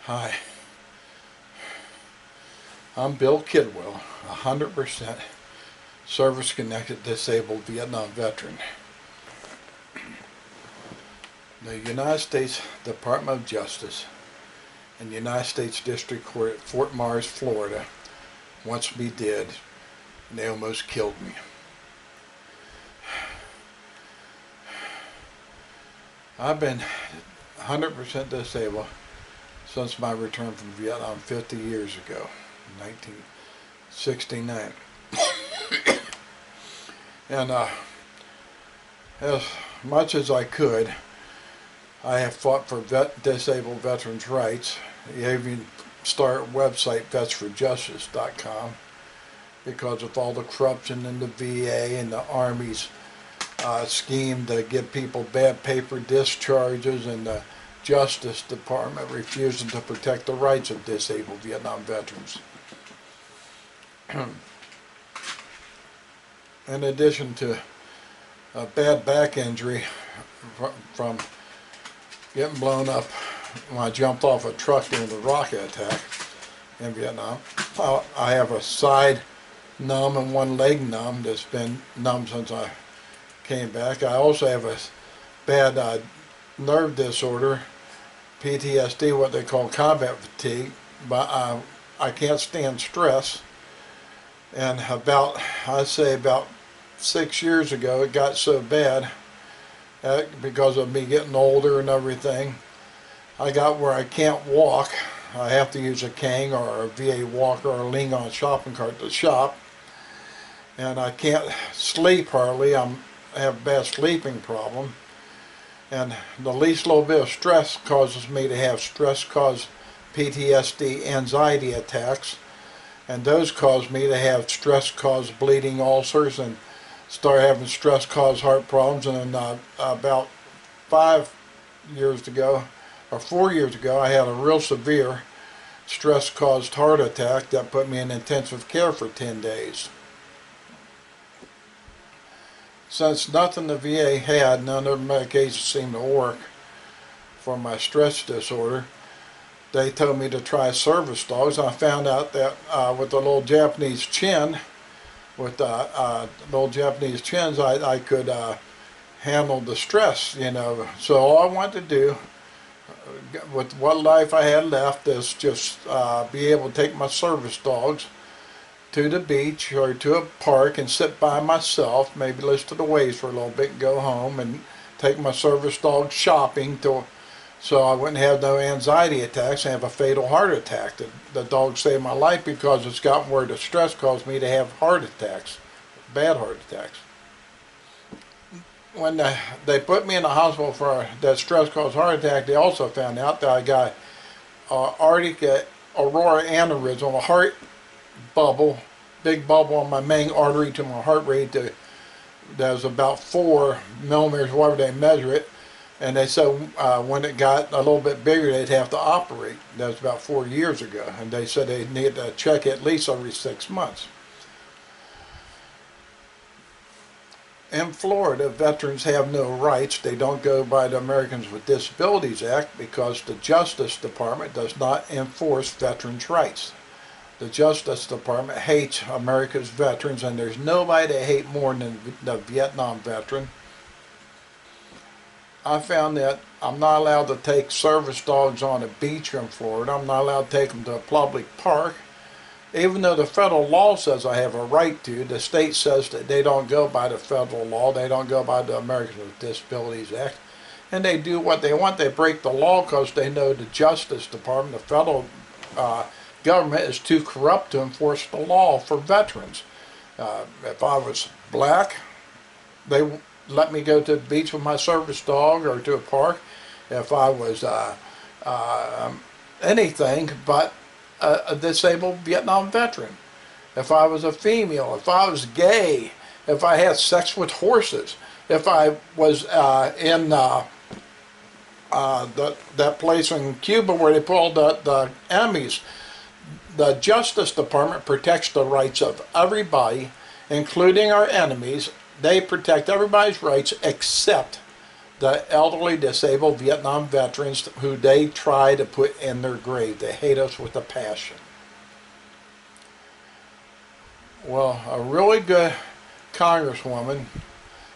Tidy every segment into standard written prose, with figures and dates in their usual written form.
Hi, I'm Bill Kidwell, 100% service-connected disabled Vietnam veteran. The United States Department of Justice and the United States District Court at Fort Myers, Florida wants me dead, and they almost killed me. I've been 100% disabled since my return from Vietnam 50 years ago, 1969. And as much as I could, I have fought for disabled veterans' rights. I even started a website, vetsforjustice.com, because of all the corruption in the VA and the Army's scheme to give people bad paper discharges, and the Justice Department refusing to protect the rights of disabled Vietnam veterans. In addition to a bad back injury from getting blown up when I jumped off a truck during the rocket attack in Vietnam, I have a side numb and one leg numb that's been numb since I came back. I also have a bad nerve disorder, PTSD, what they call combat fatigue, but I can't stand stress. And I'd say about 6 years ago, it got so bad because of me getting older and everything, I got where I can't walk. I have to use a cane or a VA walker or lean on a shopping cart to shop. And I can't sleep hardly. I have a bad sleeping problem. And the least little bit of stress causes me to have stress-caused PTSD anxiety attacks. And those cause me to have stress-caused bleeding ulcers and start having stress-caused heart problems. And then about 5 years ago, or 4 years ago, I had a real severe stress-caused heart attack that put me in intensive care for 10 days. Since nothing the VA had, none of the medications seemed to work for my stress disorder, they told me to try service dogs. I found out that with the little Japanese chin, with little Japanese chins, I could handle the stress, you know. So all I wanted to do, with what life I had left, is just be able to take my service dogs to the beach or to a park and sit by myself, maybe listen to the waves for a little bit and go home, and take my service dog shopping so I wouldn't have no anxiety attacks and have a fatal heart attack. The dog saved my life because it's gotten where the stress caused me to have heart attacks, bad heart attacks. When they put me in the hospital for that stress-caused heart attack, they also found out that I got aortic aurora aneurysm, a heart bubble, big bubble on my main artery to my heart rate that was about 4 millimeters, whatever they measure it. And they said when it got a little bit bigger, they'd have to operate. That was about 4 years ago. And they said they needed to check at least every 6 months. In Florida, veterans have no rights. They don't go by the Americans with Disabilities Act because the Justice Department does not enforce veterans' rights. The Justice Department hates America's veterans, and there's nobody they hate more than the Vietnam veteran. I found that I'm not allowed to take service dogs on a beach in Florida. I'm not allowed to take them to a public park. Even though the federal law says I have a right to, the state says that they don't go by the federal law. They don't go by the Americans with Disabilities Act. And they do what they want. They break the law because they know the Justice Department, the federal government, is too corrupt to enforce the law for veterans. If I was black, they let me go to the beach with my service dog or to a park. If I was anything but a disabled Vietnam veteran. If I was a female, if I was gay, if I had sex with horses, if I was in that place in Cuba where they put all the enemies. The Justice Department protects the rights of everybody, including our enemies. They protect everybody's rights except the elderly disabled Vietnam veterans who they try to put in their grave. They hate us with a passion. Well, a really good congresswoman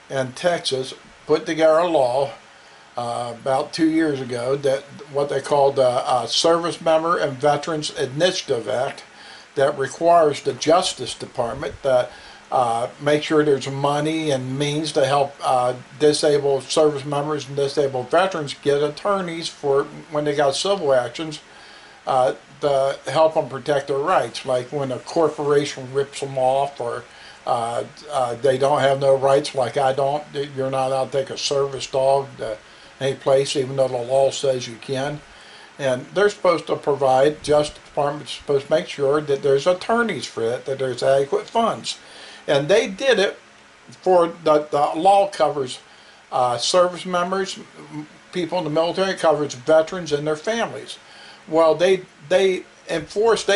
in Texas put together a law about 2 years ago, that what they called the Service Member and Veterans Initiative Act, that requires the Justice Department to make sure there's money and means to help disabled service members and disabled veterans get attorneys for when they got civil actions to help them protect their rights. Like when a corporation rips them off, or they don't have no rights, like I don't. You're not allowed to take a service dog to any place, even though the law says you can. And they're supposed to provide, Justice Department's supposed to make sure that there's attorneys for it, that there's adequate funds. And they did it for, the law covers service members, people in the military, it covers veterans and their families. Well, they've fought,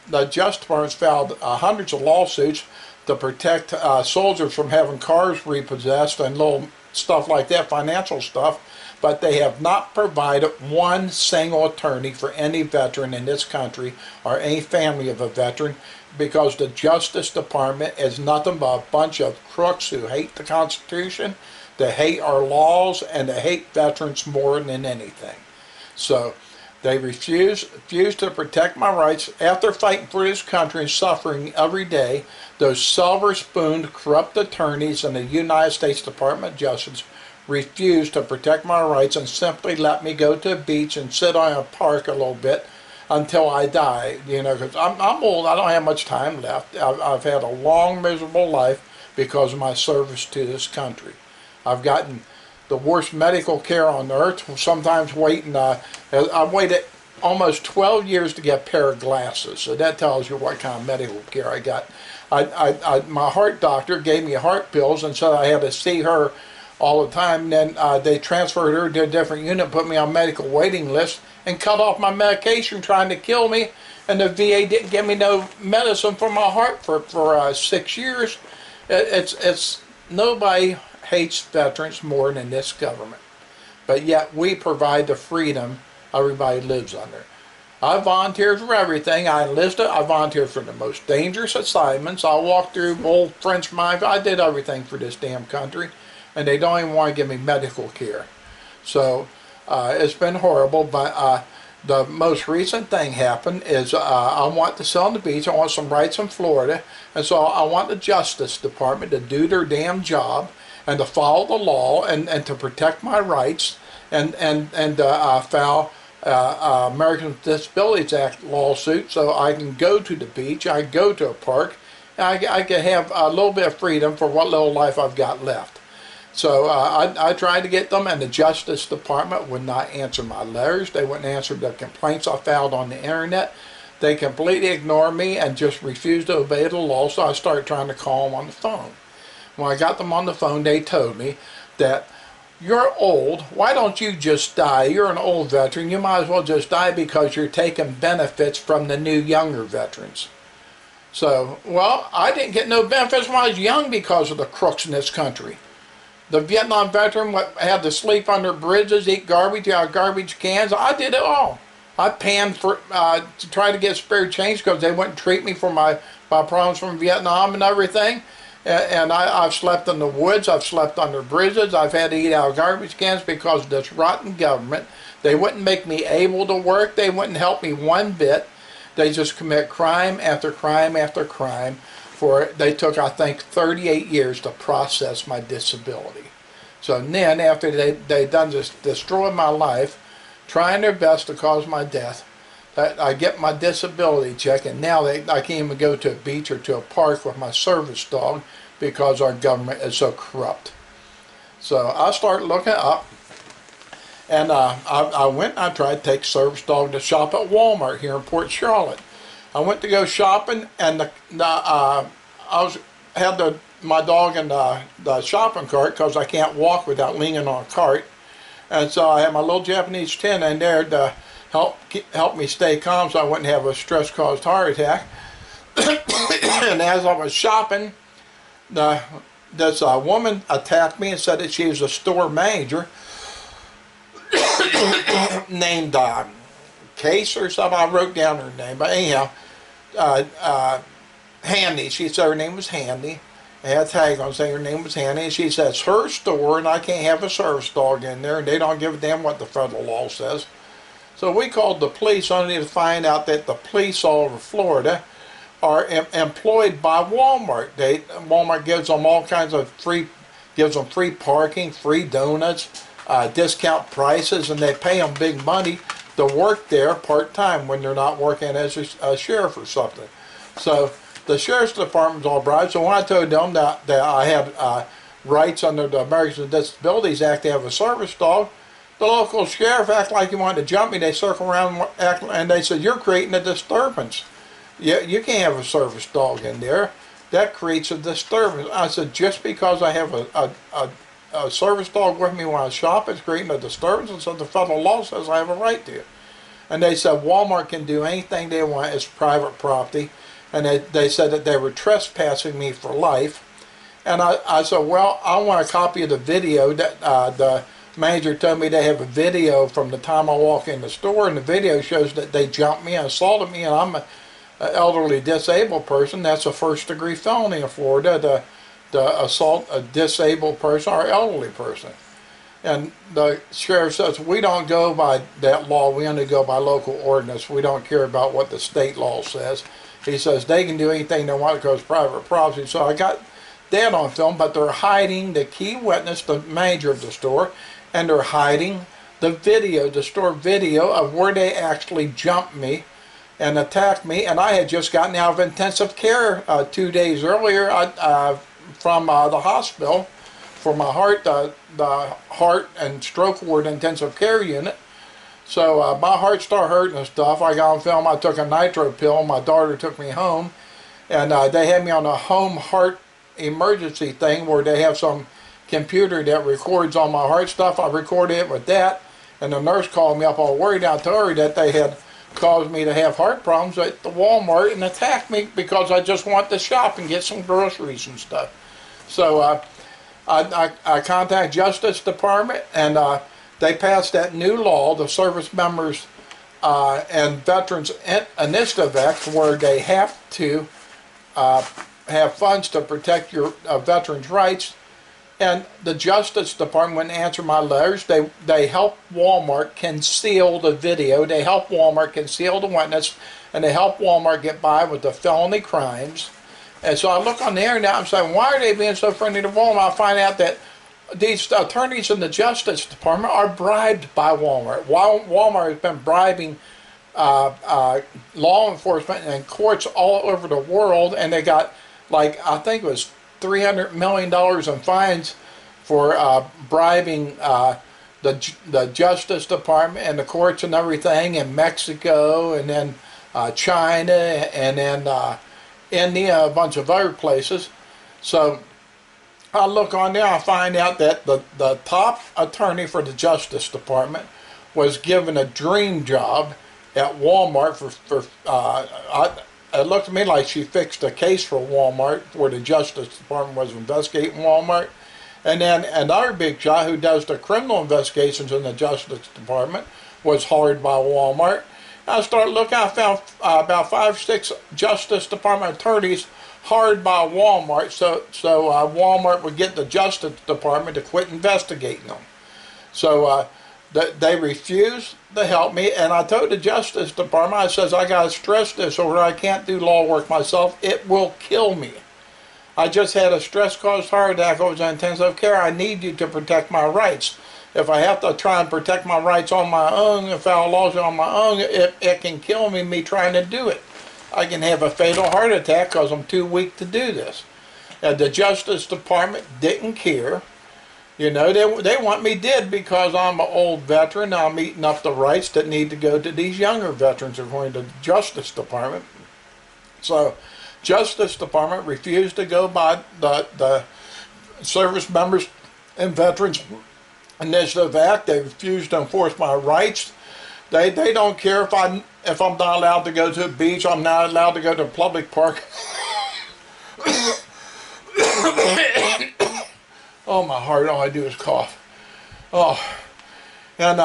the Justice Department's filed hundreds of lawsuits to protect soldiers from having cars repossessed and little stuff like that, financial stuff, but they have not provided one single attorney for any veteran in this country or any family of a veteran, because the Justice Department is nothing but a bunch of crooks who hate the Constitution, they hate our laws, and they hate veterans more than anything. So they refuse to protect my rights. After fighting for this country and suffering every day, those silver-spooned, corrupt attorneys in the United States Department of Justice refuse to protect my rights and simply let me go to a beach and sit on a park a little bit until I die. You know, because I'm old, I don't have much time left. I've had a long, miserable life because of my service to this country. I've gotten the worst medical care on earth, sometimes waiting, I waited almost 12 years to get a pair of glasses, so that tells you what kind of medical care I got. My heart doctor gave me heart pills, and so I had to see her all the time. And then they transferred her to a different unit, put me on medical waiting list, and cut off my medication trying to kill me, and the VA didn't give me no medicine for my heart for 6 years. It's nobody hates veterans more than this government, but yet we provide the freedom everybody lives under. I volunteered for everything. I enlisted. I volunteered for the most dangerous assignments. I walked through old French mines. I did everything for this damn country, and they don't even want to give me medical care. So it's been horrible. But the most recent thing happened is I want to sit on the beach. I want some rights in Florida, and so I want the Justice Department to do their damn job and to follow the law and to protect my rights and file Americans with Disabilities Act lawsuit, so I can go to the beach, I can go to a park, and I can have a little bit of freedom for what little life I've got left. So I tried to get them, and the Justice Department would not answer my letters. They wouldn't answer the complaints I filed on the internet. They completely ignored me and just refused to obey the law, so I started trying to call them on the phone. When I got them on the phone, they told me that, "You're old, why don't you just die? You're an old veteran, you might as well just die because you're taking benefits from the new younger veterans." So, well, I didn't get no benefits when I was young because of the crooks in this country. The Vietnam veteran had to sleep under bridges, eat garbage out of garbage cans. I did it all. I panned for to try to get spare change because they wouldn't treat me for my problems from Vietnam and everything. And I've slept in the woods, I've slept under bridges, I've had to eat out of garbage cans because of this rotten government. They wouldn't make me able to work, they wouldn't help me one bit. They just commit crime after crime after crime. They took, I think, 38 years to process my disability. So then, after they done this, destroyed my life, trying their best to cause my death, I get my disability check, and now I can't even go to a beach or to a park with my service dog because our government is so corrupt. So I started looking up, and I went and I tried to take service dog to shop at Walmart here in Port Charlotte. I went to go shopping, and had my dog in the shopping cart because I can't walk without leaning on a cart, and so I had my little Japanese tin in there to help me stay calm so I wouldn't have a stress-caused heart attack. And as I was shopping, the this woman attacked me and said that she was a store manager named Case or something. I wrote down her name, but anyhow, Handy. She said her name was Handy. I had a tag on saying her name was Handy, and she said it's her store and I can't have a service dog in there, and they don't give a damn what the federal law says. So we called the police only to find out that the police all over Florida are employed by Walmart. Walmart gives them all kinds of free parking, free donuts, discount prices, and they pay them big money to work there part-time when they're not working as a sheriff or something. So the sheriff's department's all bribed. So when I told them that I had rights under the Americans with Disabilities Act to have a service dog, the local sheriff acted like he wanted to jump me. They circled around and they said, "You're creating a disturbance. You can't have a service dog in there. That creates a disturbance." I said, "Just because I have a service dog with me when I shop, it's creating a disturbance." And so the federal law says I have a right to it. And they said Walmart can do anything they want. It's private property. And they said that they were trespassing me for life. And I said, well, I want a copy of the video. That the manager told me they have a video from the time I walk in the store, and the video shows that they jumped me and assaulted me, and I'm an elderly disabled person. That's a first-degree felony in Florida, to assault a disabled person or elderly person. And the sheriff says, we don't go by that law, we only go by local ordinance. We don't care about what the state law says. He says they can do anything they want because it's private property. So I got that on film, but they're hiding the key witness, the manager of the store, and they're hiding the video, the store video of where they actually jumped me and attacked me. And I had just gotten out of intensive care 2 days earlier from the hospital for my heart, the heart and stroke ward intensive care unit. So my heart started hurting and stuff. I got on film. I took a nitro pill. My daughter took me home, and they had me on a home heart emergency thing where they have some computer that records all my heart stuff. I recorded it with that, and the nurse called me up all worried. I told her that they had caused me to have heart problems at the Walmart and attacked me because I just want to shop and get some groceries and stuff. So I contacted Justice Department, and they passed that new law, the Service Members and Veterans Initiative Act, where they have to have funds to protect your veterans' rights. And the Justice Department wouldn't answer my letters. They help Walmart conceal the video. They help Walmart conceal the witness, and they help Walmart get by with the felony crimes. And so I look on the internet and I'm saying, why are they being so friendly to Walmart? I find out that these attorneys in the Justice Department are bribed by Walmart. Walmart has been bribing law enforcement and courts all over the world, and they got, like, I think it was $300 million in fines for bribing the Justice Department and the courts and everything in Mexico, and then China, and then India, a bunch of other places. So I look on there, I find out that the top attorney for the Justice Department was given a dream job at Walmart it looked to me like she fixed a case for Walmart where the Justice Department was investigating Walmart. And then another big shot who does the criminal investigations in the Justice Department was hired by Walmart. I started looking, I found about 5 or 6 Justice Department attorneys hired by Walmart, so Walmart would get the Justice Department to quit investigating them. So they refused to help me, and I told the Justice Department, I says, I got a stress disorder, I can't do law work myself, it will kill me. I just had a stress-caused heart attack, I was in intensive care, I need you to protect my rights. If I have to try and protect my rights on my own, and file laws on my own, it can kill me trying to do it. I can have a fatal heart attack because I'm too weak to do this. And the Justice Department didn't care. You know, they want me dead because I'm an old veteran. I'm eating up the rights that need to go to these younger veterans according to the Justice Department. So, Justice Department refused to go by the Service Members and Veterans Initiative Act. They refused to enforce my rights. They don't care if I'm not allowed to go to a beach. I'm not allowed to go to a public park. Oh, my heart, all I do is cough. Oh, and,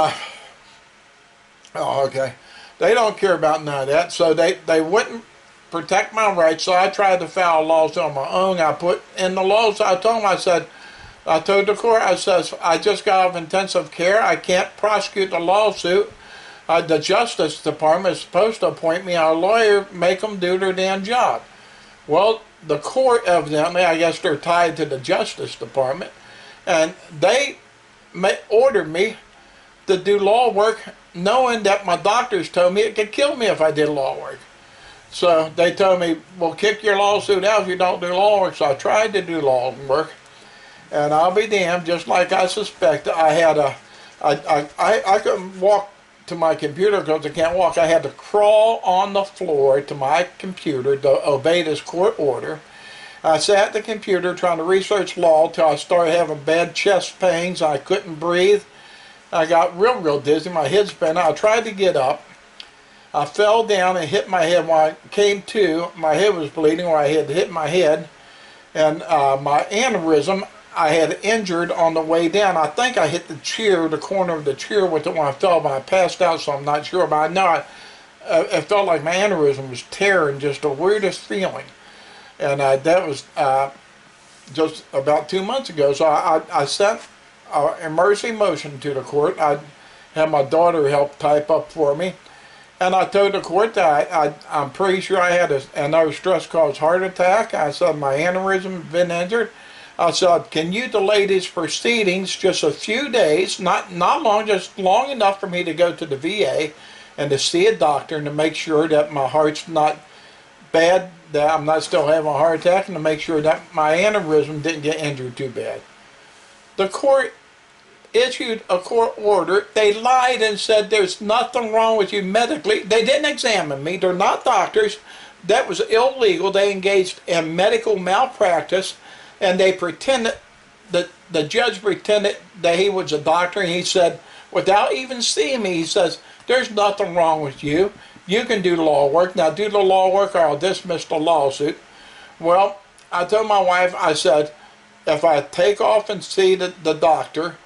oh, okay. They don't care about none of that, so they wouldn't protect my rights, so I tried to file a lawsuit on my own. I put in the lawsuit, I told them, I told the court, I says, I just got off intensive care, I can't prosecute the lawsuit. The Justice Department is supposed to appoint me a lawyer, make them do their damn job. Well, the court evidently, I guess they're tied to the Justice Department, and they ordered me to do law work knowing that my doctors told me it could kill me if I did law work. So they told me, well, kick your lawsuit out if you don't do law work. So I tried to do law work, and I'll be damned, just like I suspected, I couldn't walk to my computer because I can't walk. I had to crawl on the floor to my computer to obey this court order. I sat at the computer trying to research law till I started having bad chest pains. I couldn't breathe. I got real dizzy. My head spinning. I tried to get up. I fell down and hit my head. When I came to, my head was bleeding where I had hit my head. And my aneurysm, I had injured on the way down. I think I hit the chair, the corner of the chair with it when I fell, but I passed out, so I'm not sure. But I know it felt like my aneurysm was tearing, just the weirdest feeling. And that was just about 2 months ago. So I sent an emergency motion to the court. I had my daughter help type up for me. And I told the court that I'm pretty sure I had another stress-caused heart attack. I said my aneurysm had been injured. I said, can you delay these proceedings just a few days, not long, just long enough for me to go to the VA and to see a doctor and to make sure that my heart's not bad, that I'm not still having a heart attack, and to make sure that my aneurysm didn't get injured too bad. The court issued a court order. They lied and said there's nothing wrong with you medically. They didn't examine me. They're not doctors. That was illegal. They engaged in medical malpractice, and they pretended, the judge pretended that he was a doctor, and he said, without even seeing me, he says, there's nothing wrong with you. You can do law work. Now do the law work or I'll dismiss the lawsuit. Well, I told my wife, I said, if I take off and see the doctor,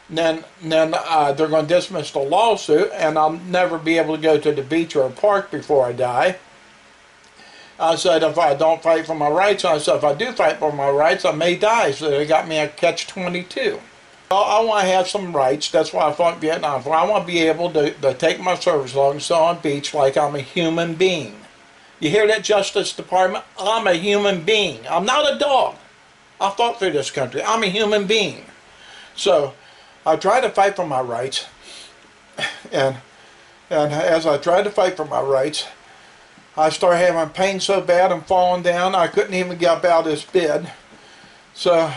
then they're going to dismiss the lawsuit and I'll never be able to go to the beach or a park before I die. I said, if I don't fight for my rights, I said, if I do fight for my rights, I may die. So they got me a catch-22. I want to have some rights. That's why I fought in Vietnam. I want to be able to take my service log and sit on a beach like I'm a human being. You hear that, Justice Department? I'm a human being. I'm not a dog. I fought for this country. I'm a human being. So I tried to fight for my rights. And as I tried to fight for my rights, I started having pain so bad and falling down, I couldn't even get up out of this bed. So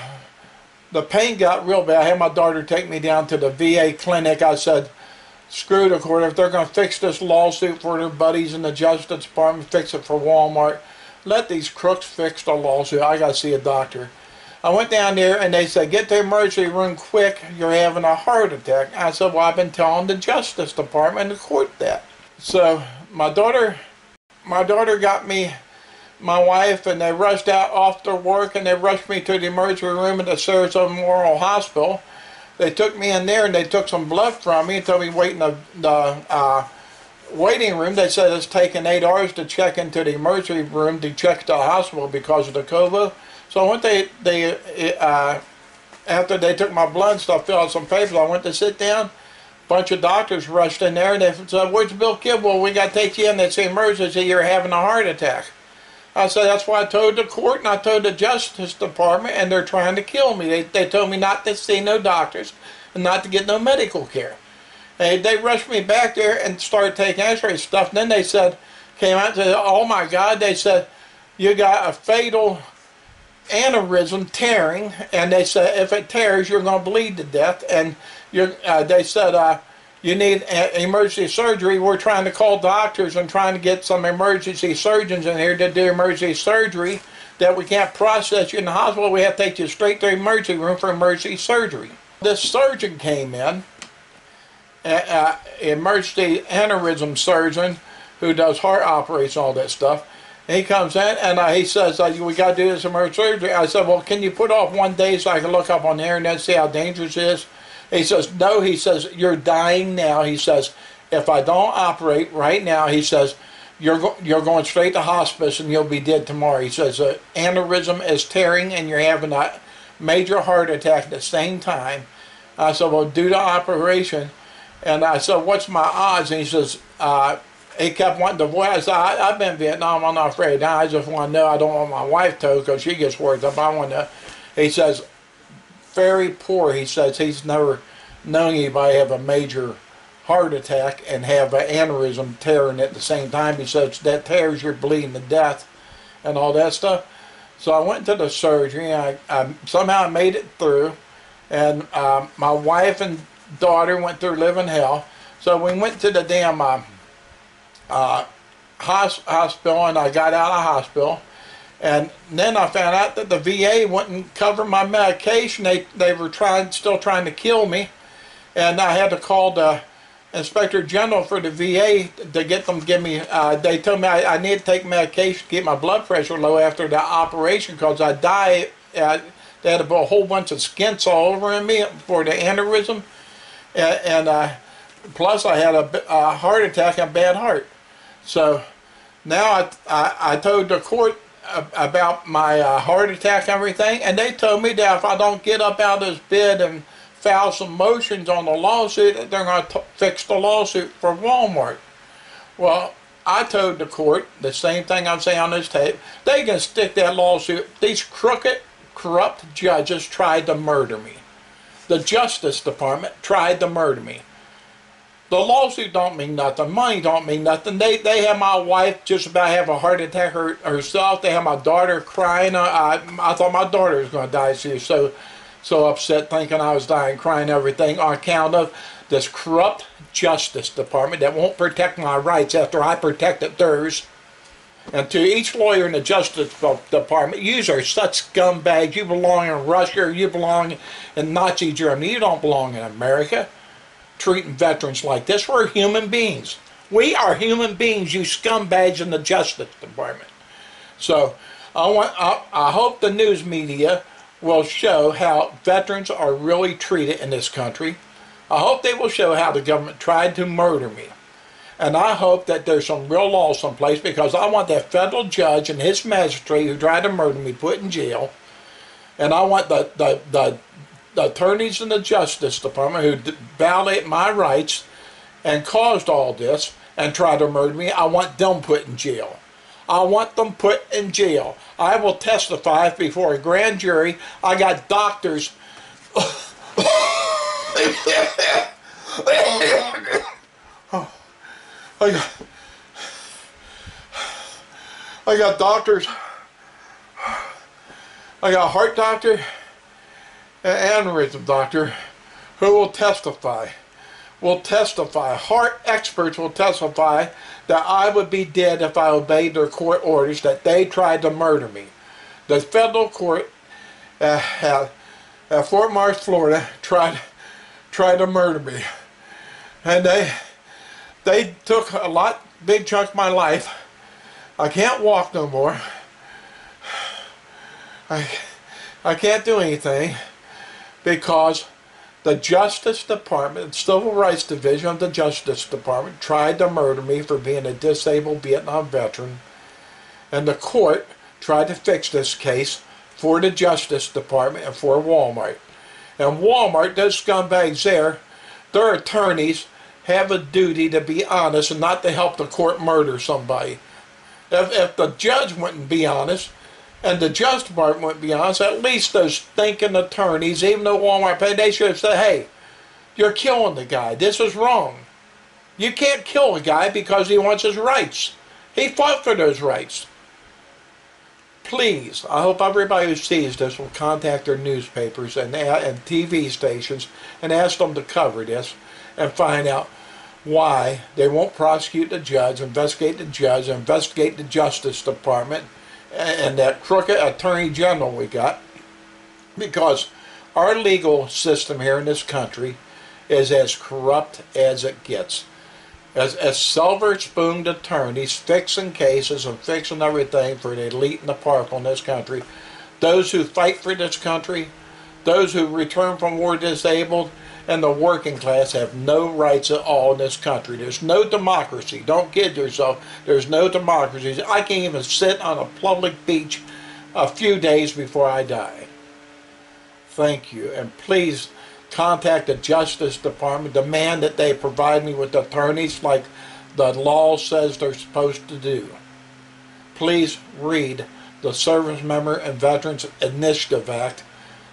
the pain got real bad. I had my daughter take me down to the VA clinic. I said, screw the court. If they're going to fix this lawsuit for their buddies in the Justice Department, fix it for Walmart, let these crooks fix the lawsuit. I got to see a doctor. I went down there and they said, get to the emergency room quick, you're having a heart attack. I said, well, I've been telling the Justice Department and the court that. So my daughter got me, my wife, and they rushed out off their work and they rushed me to the emergency room at the Sarasota Memorial Hospital. They took me in there and they took some blood from me and told me to wait in the waiting room. They said it's taken 8 hours to check into the emergency room to check to the hospital because of the COVID. So I went after they took my blood and stuff, filled out some papers, I went to sit down. A bunch of doctors rushed in there and they said, where's Bill Kidd? Well, we got to take you in. They say emergency, you're having a heart attack. I said, that's why I told the court and I told the Justice Department, and they're trying to kill me. They told me not to see no doctors and not to get no medical care. And they rushed me back there and started taking x-ray stuff. And then they said, came out and said, oh my God, they said, you got a fatal aneurysm tearing, and they said if it tears, you're going to bleed to death. And they said, you need emergency surgery. We're trying to call doctors and trying to get some emergency surgeons in here to do emergency surgery, that we can't process you in the hospital. We have to take you straight to the emergency room for emergency surgery. This surgeon came in, emergency aneurysm surgeon who does heart operations, all that stuff, And he comes in and he says, we got to do this emergency surgery. I said, well, can you put off one day so I can look up on the internet and see how dangerous it is? He says, no. He says, you're dying now. He says, if I don't operate right now, he says, you're going straight to hospice and you'll be dead tomorrow. He says, aneurysm is tearing and you're having a major heart attack at the same time. I said, well, do the operation. And I said, what's my odds? And he says, he kept wanting to voice. I said, I've been in Vietnam, I'm not afraid now. I just want to know. I don't want my wife to because she gets worked up. I want to know. He says, very poor. He says he's never known anybody have a major heart attack and have an aneurysm tearing at the same time. He says that tears, you're bleeding to death and all that stuff. So I went to the surgery. I somehow made it through. And my wife and daughter went through living hell. So we went to the damn hospital, and I got out of hospital, and then I found out that the VA wouldn't cover my medication. They were still trying to kill me, and I had to call the Inspector General for the VA to get them to give me. They told me I need to take medication to keep my blood pressure low after the operation because I died. They had to put a whole bunch of stents all over me for the aneurysm, and plus I had a heart attack and a bad heart. So now I told the court about my heart attack and everything, and they told me that if I don't get up out of this bed and file some motions on the lawsuit, they're going to fix the lawsuit for Walmart. Well, I told the court the same thing I'm saying on this tape. They can stick that lawsuit. These crooked, corrupt judges tried to murder me. The Justice Department tried to murder me. The lawsuit don't mean nothing. Money don't mean nothing. They have my wife just about have a heart attack herself. They have my daughter crying. I thought my daughter was going to die. She was so upset thinking I was dying, crying, everything on account of this corrupt Justice Department that won't protect my rights after I protected theirs. And to each lawyer in the Justice Department, you are such scumbags. You belong in Russia or you belong in Nazi Germany. You don't belong in America. Treating veterans like this. We're human beings. We are human beings, you scumbags in the Justice Department. So I hope the news media will show how veterans are really treated in this country. I hope they will show how the government tried to murder me. And I hope that there's some real law someplace, because I want that federal judge and his magistrate who tried to murder me put in jail. And I want the attorneys in the Justice Department who violate my rights and caused all this and tried to murder me, I want them put in jail. I want them put in jail. I will testify before a grand jury. I got doctors. I got doctors. I got a heart doctor, an aneurysm doctor, who will testify. Heart experts will testify that I would be dead if I obeyed their court orders, that they tried to murder me. The federal court at Fort Myers, Florida, tried to murder me. And they took a big chunk of my life. I can't walk no more. I can't do anything because the Justice Department, Civil Rights Division of the Justice Department, tried to murder me for being a disabled Vietnam veteran. And the court tried to fix this case for the Justice Department and for Walmart. And Walmart, those scumbags there, their attorneys have a duty to be honest and not to help the court murder somebody. If the judge wouldn't be honest, and the Justice Department wouldn't be honest, at least those stinking attorneys, even though Walmart paid, they should have said, hey, you're killing the guy. This is wrong. You can't kill a guy because he wants his rights. He fought for those rights. Please, I hope everybody who sees this will contact their newspapers and TV stations and ask them to cover this and find out why they won't prosecute the judge, investigate the Justice Department, and that crooked Attorney General we got, because our legal system here in this country is as corrupt as it gets. as silver-spooned attorneys fixing cases and fixing everything for the elite and the powerful in this country. Those who fight for this country, those who return from war disabled, and the working class have no rights at all in this country. There's no democracy. Don't kid yourself. There's no democracy. I can't even sit on a public beach a few days before I die. Thank you. And please contact the Justice Department. Demand that they provide me with attorneys like the law says they're supposed to do. Please read the Service Member and Veterans Initiative Act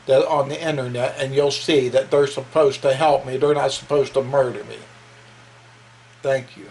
that on the internet, and you'll see that they're supposed to help me. They're not supposed to murder me. Thank you.